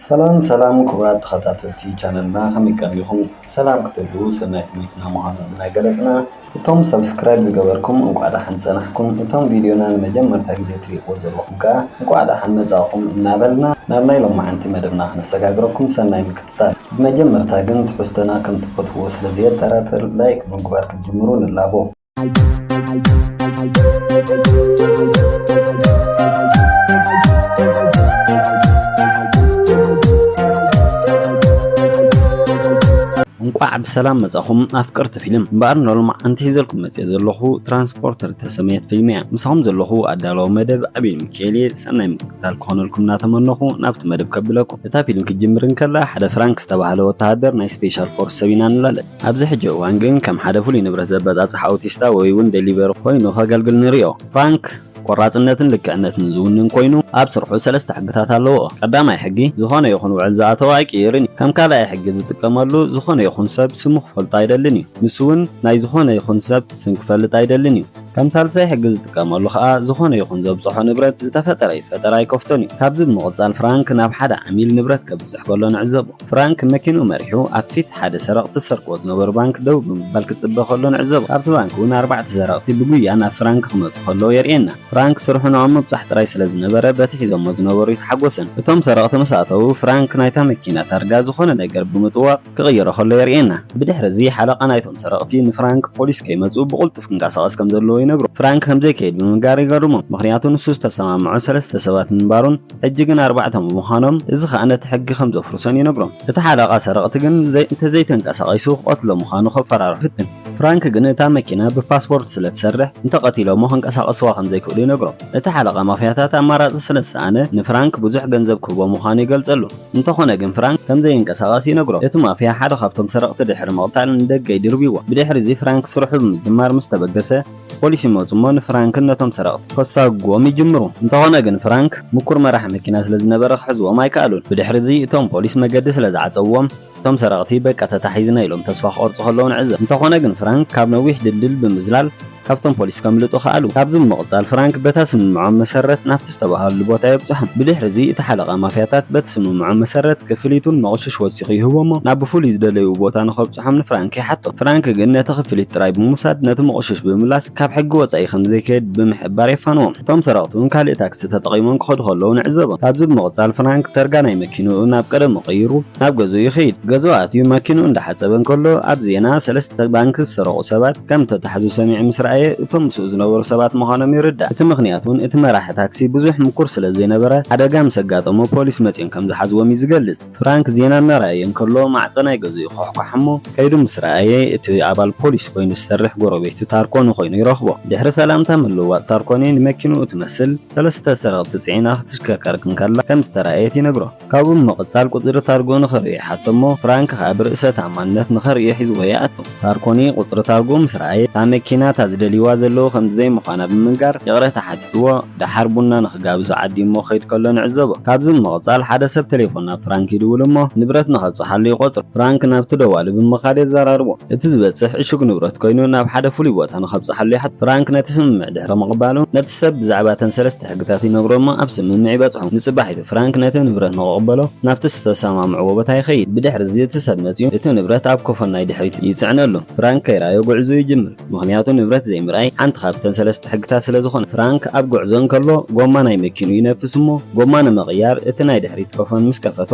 سلام سلام كبرات تخطاتلتي channelنا خميكن لكم سلام كتلو سنايت ميتنا مهانا جلسنا اتم سبسكرايب زغبركم انقعد حنصنحكم اتم فيديونا المجمر تاغزي تريقو زلكم كا انقعد حنمزاكم نابلنا نابلاي لما انت مدبنا نسغاغركم سناي مكتتال بمجمر تاغن تحستنا كم تفتو سلازيات تراتر لايك بنقبار كتجمرون اللابو እንቋዕ ብሰላም መጻኹም ኣፍቀርቲ ፊልም እምበኣር ሎማ ኣንቲ ሒዘልኩም መፅእ ዘለኹ ትራንስፖርተር ተሰመየት ፊልም እያ ምስኹም ዘለኹ ኣዳለዎ መደብ ዓብይ ሚካኤል ሰናይ ምክትታል ክኾነልኩም እናተመነኹ ናብቲ መደብ ከብለኩም እታ ፊልም ክጅምር እንከላ ሓደ ፍራንክ ዝተባህለ ወተሃደር ናይ ስፔሻል ፎርስ ሰብ ኢና ንላለን ኣብዚ ሕጂ እዋን ግን ከም ሓደ ፍሉይ ንብረት ዘበፃፅሕ ኣውቲስታ ወይ እውን ዴሊቨሪ ኮይኑ ከገልግል ንሪኦ ፍራንክ ቆራጽነትን ልክዕነትን ዝውንን ኮይኑ ኣብ ስርሑ ሰለስተ ሕግታት ኣለዎ ቀዳማይ ሕጊ ዝኾነ ይኹን ውዕል ዝኣተወ ኣይቅይርን ከም ካልኣይ ሕጊ ዝጥቀመሉ ዝኾነ ይኹን ሰብ ስሙ ክፈልጦ ኣይደልን እዩ ንሱ እውን ናይ ዝኾነ ይኹን ሰብ ስም ክፈልጥ ኣይደልን እዩ ከም ሳልሳይ ሕጊ ዝጥቀመሉ ከዓ ዝኾነ ይኹን ዘብፅሖ ንብረት ዝተፈጠረ ይፈጠር ኣይከፍቶን እዩ ካብዚ ብምቕፃል ፍራንክ ናብ ሓደ ዓሚል ንብረት ከብፅሕ ከሎ ንዕዘቦ ፍራንክ መኪንኡ መሪሑ ኣብ ፊት ሓደ ሰረቕቲ ዝሰርቅዎ ዝነበሩ ባንክ ደው ብምባል ክፅበ ከሎ ንዕዘቦ ኣብቲ ባንክ እውን 4 ሰረቕቲ ብጉያ ናብ ፍራንክ ክመፁ ከለዉ የርእየና ፍራንክ ስርሑ ንዖም ምብፃሕ ጥራይ ስለ ዝነበረ በቲ ሒዞሞ ዝነበሩ ይተሓጎሰን እቶም ሰረቕቲ ምስ ኣተዉ ፍራንክ ናይታ መኪና ታርጋ ዝኾነ ነገር ብምጥዋቕ ክቕይሮ ከሎ የርእየና ብድሕሪ እዚ ሓለቓ ናይቶም ሰረቕቲ ንፍራንክ ፖሊስ ከይመፁ ብቁልጡፍ ክንቀሳቐስ ከም ዘለዎ ይነግሮ ፍራንክ ከምዘይ ከይድ ብምንጋር ይገርሞ ምክንያቱ ንሱ ዝተሰማምዑ ሰለስተ ሰባት ምንባሩን ሕጂ ግን 4 ብምዃኖም እዚ ከዓ ነቲ ሕጊ ከም ዘፍርሶን ይነግሮም እቲ ሓለቓ ሰረቕቲ ግን እንተዘይተንቀሳቒሱ ክቐትሎ ምዃኑ ከፈራርሑ ፍትን ፍራንክ ግን እታ መኪና ብፓስፖርት ስለትሰርሕ እንተቐቲሎሞ ክንቀሳቐስዋ ከምዘይክእሉ ይነግሮም እቲ ሓለቓ ማፍያታት ኣማራፂ ስለዝሰኣነ ንፍራንክ ብዙሕ ገንዘብ ክህቦ ምዃኑ ይገልጸሉ እንተኾነ ግን ፍራንክ ከምዘይንቀሳቐስ ይነግሮ እቲ ማፍያ ሓደ ካብቶም ሰረቕቲ ድሕሪ ምቕታል ንደገ ይድርብይዎ ብድሕሪ እዚ ፍራንክ ስርሑ ብምጅማር ምስ ተበገሰ ፖሊስ ይመፁሞ ንፍራንክን ነቶም ሰረቕቲ ከሳግዎም ይጅምሩ እንተኾነ ግን ፍራንክ ምኩር መራሒ መኪና ስለዝነበረ ክሕዝዎም ኣይከኣሉን ብድሕሪ እዚ እቶም ፖሊስ መገዲ ስለዝዓፀውዎም እቶም ሰረቕቲ በቃ ተታሒዝና ኢሎም ተስፋ ክቆርፁ ከለዉ ንዕዘብ እንተኾነ ግን ፍራንክ ካብ ነዊሕ ድልድል ብምዝላል ካብቶም ፖሊስ ከምልጡ ከኣሉ ካብዚ ብምቕፃል ፍራንክ በታ ስምምዖም መሰረት ናብቲ ዝተባሃሉ ቦታ የብፅሖም ብድሕሪ እዚ እቲ ሓለቓ ማፍያታት በቲ ስምምዖም መሰረት ክፍሊቱን መቑሽሽ ወሲኹ ይህቦሞ ናብ ብፍሉይ ዝደለዩ ቦታ ንኸብፅሖም ንፍራንክ ይሓቶ ፍራንክ ግን ነቲ ክፍሊት ጥራይ ብምውሳድ ነቲ መቑሽሽ ብምምላስ ካብ ሕጊ ወፃኢ ከምዘይከይድ ብምሕባር የፋንዎም እቶም ሰረቕቲ እውን ካልእ ታክሲ ተጠቒሞም ክኸዱ ከለዉ ንዕዘቦም ካብዚ ብምቕፃል ፍራንክ ተርጋ ናይ መኪንኡ ናብ ቀደም ቀይሩ ናብ ገዝኡ ይኸይድ ገዝኡ ኣትዩ መኪንኡ እንዳሓፀበ እንከሎ ኣብ ዜና ሰለስተ ባንኪ ዝሰረቑ ሰባት ከም ተታሕዙ ሰሚዕ ምስ ረኣየ እቶም ምስኡ ዝነበሩ ሰባት ምዃኖም ይርዳእ እቲ ምኽንያት እውን እቲ መራሒ ታክሲ ብዙሕ ምኩር ስለ ዘይነበረ ሓደጋ ምስ ኣጋጠሞ ፖሊስ መፂኦም ከም ዝሓዝዎም እዩ ዝገልጽ ፍራንክ ዜና እናረኣየ እንከሎ ማዕፆ ናይ ገዝኡ ይኳሕኳሕ እሞ ከይዱ ምስ ረኣየ እቲ ኣባል ፖሊስ ኮይኑ ዝሰርሕ ጎረቤቱ ታርኮኒ ኮይኑ ይረኽቦ ድሕሪ ሰላምታ ምልውዋጥ ታርኮኒ ንመኪንኡ ትመስል ሰለስተ ሰረቕቲ ፅዒና ክትሽከርከር ክንከላ ከም ዝተረኣየት ይነግሮ ካብኡ ብምቕፃል ቁፅሪ ታርጎ ንኽርኢ ሓቶ እሞ ፍራንክ ከዓ ብርእሰ ተኣማንነት ንኸርኢ ሒዝዎ ይኣቱ ታርኮኒ ቁፅሪ ታርጎ ምስ ረኣየ እታ መኪና ታዝደልይዋ ዘለዎ ከምዘይ ምዃና ብምንጋር የቕረታ ሓቲትዎ ዳሓር ቡና ንኽጋብዞ ዓዲሞ ኸይድ ከሎ ንዕዘቦ ካብዚ ብምቕፃል ሓደ ሰብ ቴሌፎን ናብ ፍራንክ ይድውል እሞ ንብረት ንኸብፅሓሉ ይቆፅር ፍራንክ ናብቲ ደዋሊ ብምኻድ የዘራርቦ እቲ ዝበፅሕ ዕሹግ ንብረት ኮይኑ ናብ ሓደ ፍሉይ ቦታ ንኸብፅሓሉ ይሓት ፍራንክ ነቲ ስምምዕ ድሕሪ ምቕባሉ ነቲ ሰብ ብዛዕባ ተን ሰለስተ ሕግታት ይነግሮ እሞ ኣብ ስምምዕ ይበፅሑ ንፅባሒቱ ፍራንክ ነቲ ንብረት ንኸቕበሎ ናብቲ ዝተሰማምዕዎ ቦታ ይኸይድ ብድሕሪ እዚ እቲ ሰብ መፅዩ እቲ ንብረት ኣብ ኮፎን ናይ ድሕሪት ይፅዕነሉ ፍራንክ ከይራዮ ጉዕዞ ይጅምር ምክንያቱ ንብረት ዘይምርኣይ ሓንቲ ካብተን ሰለስተ ሕግታት ስለዝኾነ ፍራንክ ኣብ ጉዕዞ እንከሎ ጎማ ናይ መኪኑ ይነፍስ እሞ ጎማ ንምቕያር እቲ ናይ ድሕሪት ኮፎን ምስ ከፈቶ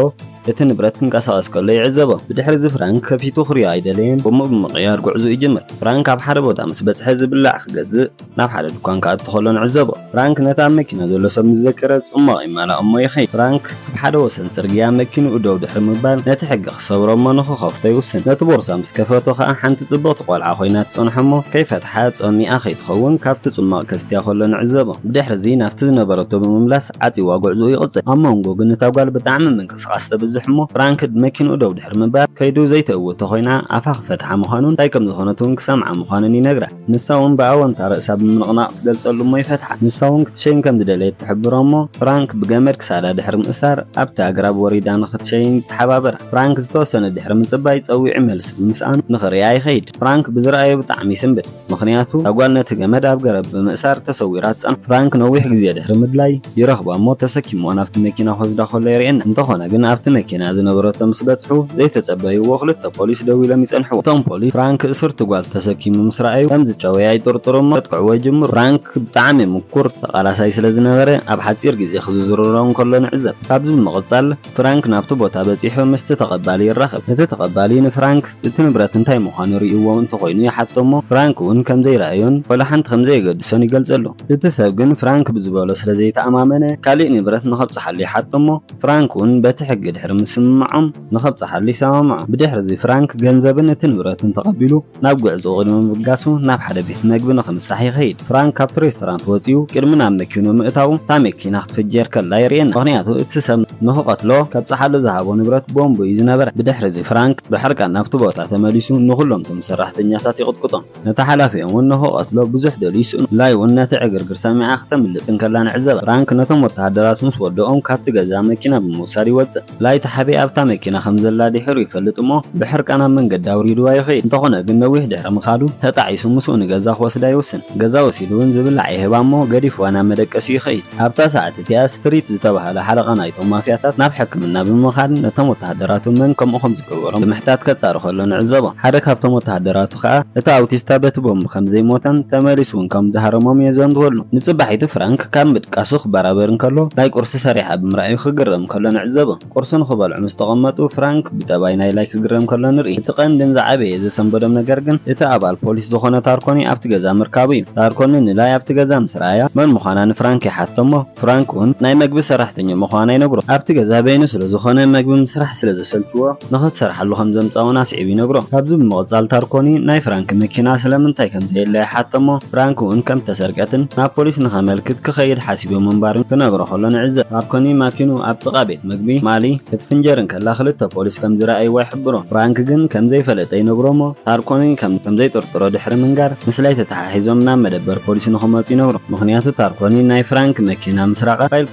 እቲ ንብረት ክንቀሳቐስ ከሎ ይዕዘቦ ብድሕሪ እዚ ፍራንክ ከፊቱ ክሪኦ ኣይደለየን ጎማ ብምቕያር ጉዕዞ ይጅምር ፍራንክ ኣብ ሓደ ቦታ ምስ በፅሐ ዝብላዕ ክገዝእ ናብ ሓደ ድኳን ከኣቱ ከሎ ንዕዘቦ ፍራንክ ነታ ኣብ መኪና ዘሎ ሰብ ምስ ዘከረ ፅሟቕ ይመላእ እሞ ይኸይድ ፍራንክ ኣብ ሓደ ወሰን ፅርግያ መኪንኡ ደው ድሕሪ ምባል ነቲ ሕጊ ክሰብሮ እሞ ንኽኸፍቶ ይውስን ነቲ ቦርሳ ምስ ከፈቶ ከዓ ሓንቲ ፅብቕቲ ቆልዓ ኮይና ትፀንሖ እሞ ከይፈትሓ ፀሚኣ ከይትኸውን ካብቲ ፅሟቕ ከስትያ ከሎ ንዕዘቦ ብድሕሪ እዚ ናብቲ ዝነበረቶ ብምምላስ ዓፂዋ ጉዕዞ ይቕፅል ኣብ መንጎ ግን እታ ጓል ብጣዕሚ ምንቅስቓስ ተብዝሕ እሞ ፍራንክ መኪንኡ ደው ድሕሪ ምባል ከይዱ ዘይተእውቶ ኮይና ኣፋ ክፈትሓ ምዃኑን እንታይ ከም ዝኾነት እውን ክሰምዓ ምዃኑን ይነግራ ንሳ እውን ብኣወንታ ርእሳ ብምንቕናቕ ትገልፀሉ እሞ ይፈትሓ ንሳ እውን ክትሸይን ከም ዝደለየት ትሕብሮ እሞ ፍራንክ ብገመድ ክሳዳ ድሕሪ ምእሳር ኣብቲ ኣግራብ ወሪዳ ንኽትሸይን ተሓባበራ ፍራንክ ዝተወሰነ ድሕሪ ምፅባይ ፀዊዑ መልሲ ብምስኣኑ ንኽሪኣ ይኸይድ ፍራንክ ብዝረኣዮ ብጣዕሚ ይስንብት ምክንያቱ ኣጓልነት ገመድ ኣብ ገረብ ብምእሳር ተሰዊራት ጸን ፍራንክ ነዊሕ ግዜ ድሕሪ ምድላይ ይረኽባ እሞ ተሰኪምዋ ናብቲ መኪና ክወስዳ ከሎ የርእየና። እንተኾነ ግን ኣብቲ መኪና ዝነበረቶም ምስ በጽሑ ዘይተጸበይዎ ክልተ ፖሊስ ደው ኢሎም ይጸንሕዎ። እቶም ፖሊስ ፍራንክ እስርቲ ጓል ተሰኪሙ ምስ ረኣዩ ከም ዝጨወያ ይጥርጥሩ እሞ ከጥቅዕዎ ይጅምሩ። ፍራንክ ብጣዕሚ ምኩር ተቓላሳይ ስለ ዝነበረ ኣብ ሓፂር ግዜ ክዝዝርሮም ከሎ ንዕዘብ። ካብዚ ብምቕጻል ፍራንክ ናብቲ ቦታ በፂሑ ምስቲ ተቐባሊ ይራኸብ። እቲ ተቐባሊ ንፍራንክ እቲ ንብረት እንታይ ምዃኑ ርእይዎ እንተኾይኑ ይሓቶ እሞ ፍራንክ እውን ከምዘይረኣዮን ወላ ሓንቲ ከምዘየገድሶን ይገልጸሉ። እቲ ሰብ ግን ፍራንክ ብዝበሎ ስለ ዘይተኣማመነ ካሊእ ንብረት ንኸብፅሓሉ ይሓቶ እሞ ፍራንክ እውን በቲ ሕጊ ድሕሪ ምስምምዖም ንኸብፅሓሉ ይሰማምዖ። ብድሕሪ ፍራንክ ገንዘብን እቲ ንብረትን ተቐቢሉ ናብ ጉዕዞ ቅድሚ ምብጋሱ ናብ ሓደ ቤት ምግቢ ንኽምሳሕ ይኸይድ። ፍራንክ ካብቲ ሬስቶራንት ወፂኡ ቅድሚ ናብ መኪኑ ምእታው እታ መኪና ክትፍጀር ከላ የርእየና። ምክንያቱ እቲ ሰብ ንኽቐትሎ ከብፅሓሉ ዝሃቦ ንብረት ቦምቡ እዩ ዝነበረ። ብድሕሪ ፍራንክ ብሕርቃን ናብቲ ቦታ ተመሊሱ ንኹሎም ቶም ሰራሕተኛታት ይቕጥቅጦም። ነቲ ሓላፊኦም እውን ንኽቐትሎ ብዙሕ ደልዩ ይስእኑ። ላይ እውን ነቲ ዕግርግር ሰሚዓ ክተምልጥን ከላ ንዕዘባ። ፍራንክ ነቶም ወተሃደራት ምስ ወድኦም ካብቲ ገዛ መኪና ብምውሳድ ይወፅእ። ላይ ተሓቢ ኣብታ መኪና ከም ዘላ ድሕሩ ይፈልጥ እሞ ብሕርቃን ኣብ መንገዲ ኣውሪድዋ ይኸይድ። እንተኾነ ግን ነዊሕ ድሕሪ ምኻዱ ተጣዒሱ ምስኡ ንገዛ ክወስዳ ይውስን። ገዛ ወሲዱ እውን ዝብላዕ ይህባ እሞ ገዲፍዋ ናብ መደቀሲ ይኸይድ። ኣብታ ሰዓት እቲኣ ስትሪት ዝተባሃለ ሓለቓ ናይቶም ማፍያታት ናብ ሕክምና ብምኻድ ነቶም ወተሃደራቱ መን ከምኡ ከም ዝገበሮም ብምሕታት ከጻሪ ከሎ ንዕዘቦ። ሓደ ካብቶም ወተሃደራቱ ከዓ እቲ ኣውቲስታ በቲ ቦምብ ከም ዘይሞተን ተመሊሱ እውን ከም ዝሃረሞም የዘንትወሉ። ንጽባሒቱ ፍራንክ ካብ ምድቃሱ ክበራበር እንከሎ ናይ ቁርሲ ሰሪሓ ብምርኣዩ ክግረም ከሎ ንዕዘቦ። ቁርሲ ንኽበልዑ ምስ ተቐመጡ ፍራንክ ብጠባይ ናይ ላይ ክግረም ከሎ ንርኢ። እቲ ቀንድን ዝዓበየ ዘሰንበዶም ነገር ግን እቲ ኣባል ፖሊስ ዝኾነ ታርኮኒ ኣብቲ ገዛ ምርካቡ እዩ። ታርኮኒ ንላይ ኣብቲ ገዛ ምስ ረኣያ መን ምዃና ንፍራንክ ይሓቶ እሞ ፍራንክ እውን ናይ መግቢ ሰራሕተኛ ምዃና ይነግሮ። ኣብቲ ገዛ በይኑ ስለ ዝኾነ መግቢ ምስራሕ ስለ ዘሰልችዎ ንኽትሰርሓሉ ከም ዘምፃውን ኣስዒቡ ይነግሮ። ካብዚ ብምቕጻል ታርኮኒ ናይ ፍራንክ መኪና ስለምንታይ ከም ዘየላ ይሓቶ እሞ ፍራንክ እውን ከም ተሰርቀትን ናብ ፖሊስ ንኸመልክት ክኸይድ ሓሲቦም እምባርን ክነግሮ ከሎ ንዕዘብ። ታርኮኒ ማኪኑ ኣብ ጥቓ ቤት ምግቢ ማሊ ክትፍንጀርን ከላ ክልተ ፖሊስ ከም ዝረኣይዋ ይሕብሮ። ፍራንክ ግን ከም ዘይፈለጠ ይነግሮ እሞ ታርኮኒ ከም ዘይጥርጥሮ ድሕሪ ምንጋር ምስላይ ተተሓሒዞም ናብ መደበር ፖሊስ ንኽመፁ ይነግሮ። ምክንያቱ ታርኮኒ ናይ ፍራንክ መኪና ምስራቐ ፋይል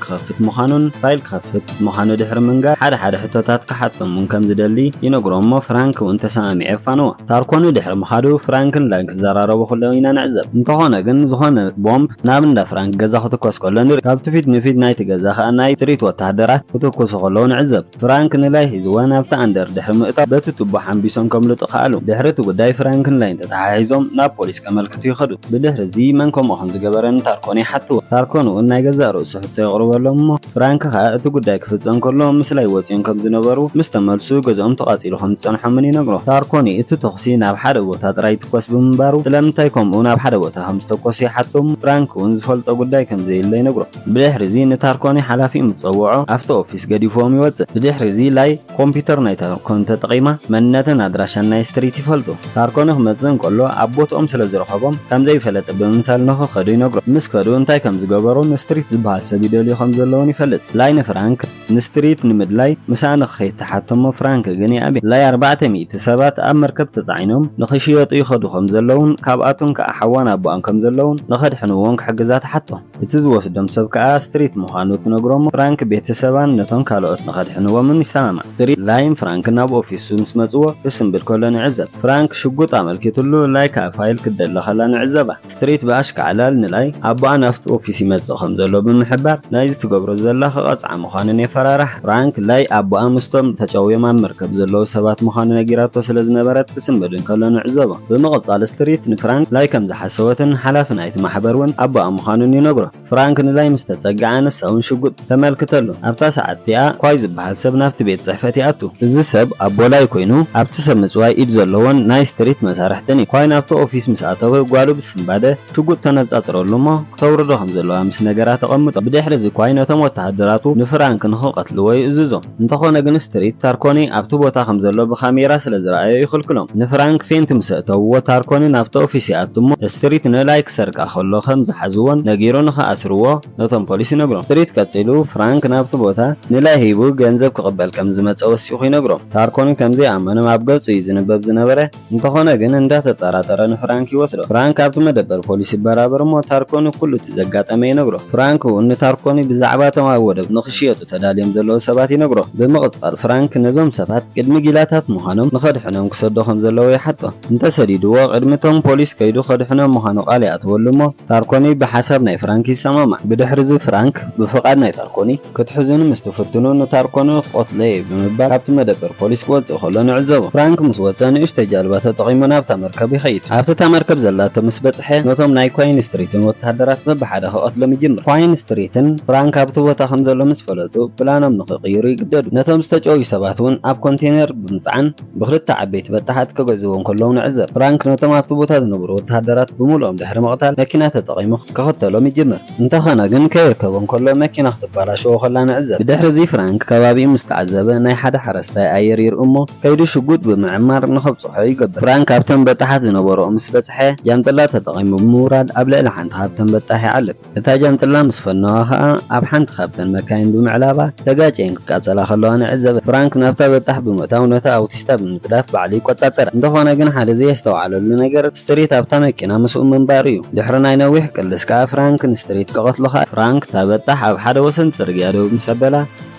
ክኸፍት ምዃኑ ድሕሪ ምንጋር ሓደ ሕቶታት ክሓቶም እውን ከም ዝደሊ ይነግሮ እሞ ፍራንክ እውን ተሰማሚዑ የፋንዎ። ታርኮኒ ድሕሪ ምኻዱ ፍራንክን ላይ ክዘራረቡ ከለዉ ኢና ንዕዘብ። እንተኾነ ግን ዝኾነ ቦምብ ናብ እንዳ ፍራንክ ገዛ ክትኮስ ከሎ ንርኢ። ካብቲ ፊት ንፊት ናይቲ ገዛ ከዓ ናይ ስትሪት ወተሃደራት ክትኮሱ ከለዉ ንዕዘብ። ፍራንክ ንላይ ሒዝዋ ናብቲ ኣንደር ድሕሪ ምእታው በቲ ቱቦ ሓንቢሶም ከምልጡ ከኣሉ። ድሕሪ እቲ ጉዳይ ፍራንክን ላይን ተተሓሒዞም ናብ ፖሊስ ከመልክቱ ይኸዱ። ብድሕሪ እዚ መን ከምኡ ከም ዝገበረን ታርኮኒ ይሓትዎ። ታርኮኒ እውን ናይ ገዛ ርእሱ ሕቶ የቕርበሎም እሞ ፍራንክ ከዓ እቲ ጉዳይ ክፍጸም ከሎ ምስላይ ወፂኦም ከም ዝነበሩ ምስ ተመልሱ ገዝኦም ተቓጺሉ ከም ዝጸንሖምን ይነግሮ። ታርኮኒ እቲ ተኽሲ ናብ ሓደ ቦታ ጥራይ ትኮስ ብምንባሩ ስለምንታይ ከምኡ ናብ ሓደ ቦታ ከም ዝተኮሰ ይሓቶም። ፍራንክ እውን ዝፈልጦ ጉዳይ ከም ዘየለ ይነግሮ። ብድሕሪ እዚ ንታርኮኒ ሓላፊ ምትፀውዖ ኣብቲ ኦፊስ ገዲፎም ይወፅእ። ብድሕሪ እዚ ላይ ኮምፒተር ናይ ታርኮኒ ተጠቒማ መንነትን ኣድራሻን ናይ ስትሪት ይፈልጡ። ታርኮኒ ክመፅእ እንከሎ ኣብ ቦትኦም ስለ ዝረኸቦም ከም ዘይፈለጠ ብምምሳል ንኽኸዱ ይነግሮ። ምስ ከዱ እንታይ ከም ዝገበሩ ንስትሪት ዝበሃል ሰብ ይደልዩ ከም ዘለውን ይፈልጥ። ላይ ንፍራንክ ንስትሪት ንምድላይ ምሳኣ ንኽኸይድ ተሓተሞ። ፍራንክ ግን ይኣቢ። ላይ 400 ሰባት ኣብ መርከብ ተጻዒኖም ንኽሽየጡ ይኸዱ ከም ዘለውን ካብኣቶም ከዓ ሓዋን ኣቦኦም ከም ዘለውን ንኸድሕንዎን ክሕግዛ ተሓቶ። እቲ ዝወስዶም ሰብ ከዓ ስትሪት ምዃኑ ትነግሮሞ። ፍራንክ ቤተሰባን ነቶም ካልኦት ንኸድሕንዎምን ይሰማማዕ። ስትሪት ላይን ፍራንክ ናብ ኦፊሱ ምስ መጽዎ ክስንብድ ከሎ ንዕዘብ። ፍራንክ ሽጉጥ ኣመልኪቱሉ ላይ ከዓ ፋይል ክደለ ኸላ ንዕዘባ። ስትሪት ብኣሽከዓላል ንላይ ኣቦኣ ናብቲ ኦፊስ ይመጽእ ከም ዘሎ ብምሕባር ናይ ዝትገብሮ ዘላ ክቐጽዓ ምዃኑን የፈራራሕ። ፍራንክ ላይ ኣቦኣ ምስቶም ተጨውዮም ኣብ መርከብ ዘለዉ ሰባት ምዃኑ ነጊራቶ ስለ ዝነበረት ክስንብድን ከሎ ንዕዘቦ። ብምቕጻል ስትሪት ንፍራንክ ላይ ከም ዝሓሰወትን ሓላፊ ናይቲ ማሕበር እውን ኣቦኣ ምዃኑን ይነግሮ። ፍራንክ ንላይ ምስ ተጸግዐ ንሳውን ሽጉጥ ተመልክተሉ። ኣብታ ሰዓት እቲኣ ኳይ ዝበሃል ሰብ ናብቲ ቤት ጽሕፈት ይኣቱ። እዚ ሰብ ኣቦ ላይ ኮይኑ ኣብቲ ሰብ ምጽዋይ ኢድ ዘለዎን ናይ ስትሪት መሳርሕትን እዩ። ኳይ ናብቲ ኦፊስ ምስ ኣተወ ጓሉ ብስምባደ ሽጉጥ ተነጻጽረሉ እሞ ክተውርዶ ከም ዘለዋ ምስ ነገራት ተቐምጦ። ብድሕሪ እዚ ኳይ ነቶም ወተሃደራቱ ንፍራንክ ንኽቐትልዎ ይእዝዞም። እንተኾነ ግን ስትሪት ታርኮኒ ኣብቲ ቦታ ከም ዘሎ ብካሜራ ስለ ዝረኣዮ ይኽልክሎም። ንፍራንክ ፌንቲ ምስ እተውዎ ታርኮኒ ናብቲ ኦፊስ ይኣቱ እሞ ስትሪት ንላይ ክሰርቃ ከሎ ከም ዝሓዝዎን ነጊሩ ንኽኣስርዎ ነቶም ፖሊስ ይነግሮም። ስትሪት ቀጺሉ ፍራንክ ናብቲ ቦታ ንላይ ሂቡ ገንዘብ ክቕበል ከም ዝመጸ ወሲኹ ይነግሮም። ታርኮኒ ከምዘይኣመኖም ኣብ ገጹ እዩ ዝንበብ ዝነበረ። እንተኾነ ግን እንዳተጠራጠረ ንፍራንክ ይወስዶ። ፍራንክ ኣብቲ መደበር ፖሊስ ይበራበር እሞ ታርኮኒ ኩሉ እቲ ዘጋጠመ ይነግሮ። ፍራንክ እውን ንታርኮኒ ብዛዕባ እቶም ኣብ ወደብ ንኽሽየጡ ተዳልዮም ዘለዉ ሰባት ይነግሮ። ብምቕጻል ፍራንክ ነዞም ሰባት ቅድሚ ጊላታት ምዃኖም ንኸድሕኖም ክሰዶ ከም ዘለዉ ይሓቶ። እንተሰዲድዎ ቅድሚቶም ፖሊስ ከይዱ كيدو خدحنا مخانو قالي أتولمو تاركوني بحسب ناي فرانكي سماما بدحرز فرانك بفقاد ناي تاركوني كتحزن مستفتنو إنه تاركوني قتلي بمبار كابت مدبر بوليس قوات خلو نعزبو فرانك مسواتساني اشتجالبات تقيمنا بتمركب يخيد عبت تمركب زلات مسبتحي نوتم ناي كوين ستريتن وتهدرات ببحده قتلو مجمر كوين ستريتن فرانك عبت وتا خمزلو مسفلتو بلانم نقيرو يقددو نتم استجوي سباتون اب كونتينر بمصعن بخلت عبيت بتحت كغزوون كلهم نعزب فرانك نوتم عبت بوتا زنبرو وتهدرات بمولهم دحر مقتل ماكينات تقيمو كختلو مجمر انتخنا جن كيركبون كله ماكينة تبالاشو خلا نعزب بدحر زي فرانك كبابي مستعزبه ناي حدا حرستا اير يرقمو كيدو شغود بمعمار نخب صحو يقبر فرانك كابتن بتحت زنبرو مس بصحه جانطلا تقيمو بموراد قبل لحنت كابتن بتاحي علب اتا جانطلا مسفنوها اب حنت كابتن مكاين بمعلابه تጋጨን ከጻላ خلوان عزب فرانك نبتا بتح بمتاو نتا اوتيستا بمزراف بعلي ቆጻጸረ እንደሆነ ግን ሓደ ዘየስተዋዓለሉ ነገር ስትሪት ኣብታ መኪና መስኡ መንባር እዩ ድሕረና ይነዊሕ ቅልስካ ፍራንክ ስትሪት ቀቀትለኻ ፍራንክ ታበጣሕ ኣብ ሓደ ወሰን ጽርግያ ደው ምሰበላ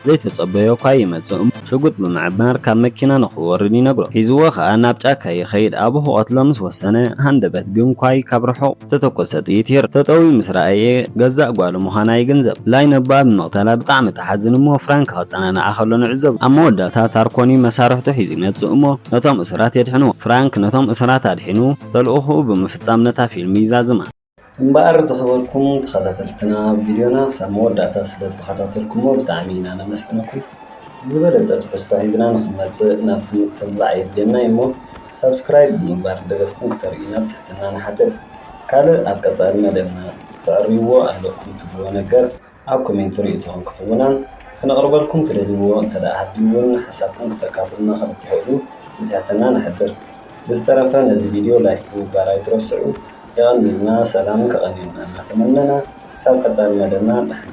زي تصبيو كاي متصم شغط بمعمار كم مكينا نخورن ينغرو حيزو خا ناب ጫካ يخيد ابو قتلمس وسنه هندبت ግን كاي كبرحو تتكوسط يتير تطوي مسرايه غزا غوال مهانا يغنزب لاي نباب مقتلا بطعم تحزن مو فرانك هصنانا اخلو نعزب اموداتا تاركوني مسارحته حيز يمصمو نتم اسرات يدحنو فرانك نتم اسرات ادحنو تلوخو بمفصامنتا فيلم يزازما امبار زخبركم تخاطرتنا فيديونا سمو داتا سلس تخاطركم بتعمينا انا مسكنكم زبلت حستا حزنا نخمت نابكم تبعي دينا يمو سبسكرايب نبار دغفكم كترينا بتحتنا نحتر كاله ابقصار مدبنا تعريو عندكم تبلو ነገር ኣብ ኮሜንት ሪኢቶን ክትውናን ከነቅርበልኩም ትደልዎ እንተዳ ሃዲውን ሓሳብኩም ከተካፍሉና ከምትሕሉ እንተያተና نحبر بسترفه ነዚ ቪዲዮ ላይክ ወጋራይ ትረስዑ يغنينا سلام كغنينا نتمنى سابقة مدنا نحن